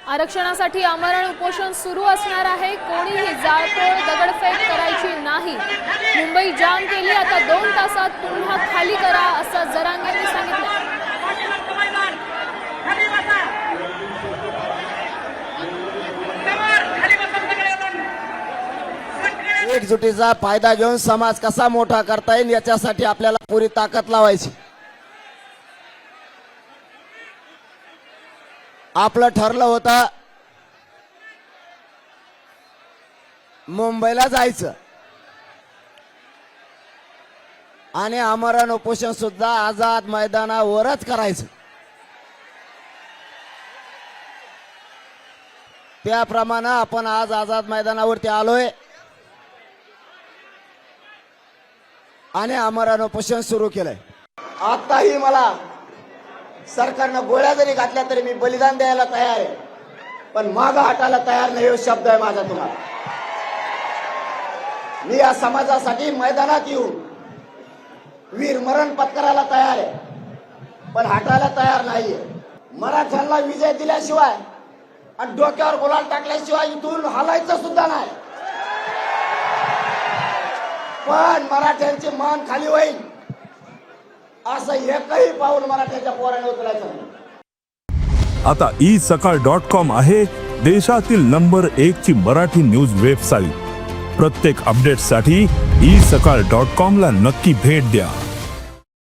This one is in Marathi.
आरक्षणासाठी आमरण उपोषण सुरू असणार आहे। कोणीही जाळपोळ दगडफेक करायची नाही। मुंबई जाम केली, आता 2 तासात पुन्हा खाली करा, असं जरांगेंनी सांगितलं। एकजुटीचा फायदा घेऊन समाज कसा मोठा करता येईल याच्यासाठी आपल्याला पुरी ताकद लावायची। आपलं ठरलं होतं मुंबईला जायचं आणि आमरण उपोषण सुद्धा आझाद मैदानावरच करायचं। त्याप्रमाणे आपण आज आझाद मैदानावरती आलोय आणि आमरण उपोषण सुरू केलंय। आताही मला सरकारनं गोळ्या जरी घातल्या तरी मी बलिदान द्यायला तयार आहे, पण मागं हटायला तयार नाही, हा शब्द आहे माझा तुम्हाला। मी या समाजासाठी मैदानात येऊन वीर मरण पत्करायला तयार आहे, पण हटायला तयार नाहीये। मराठ्यांना विजय दिल्याशिवाय आणि डोक्यावर गुलाल टाकल्याशिवाय इथून हलायचं सुद्धा नाही, पण मराठ्यांचे मान खाली होईल असं एकही पाऊल मराठ्याच्या पोराने उचलायचं नाही। आता isakal.com आहे देशातील नंबर 1 ची मराठी न्यूज वेबसाईट। प्रत्येक अपडेटसाठी isakal.com ला नक्की भेट द्या।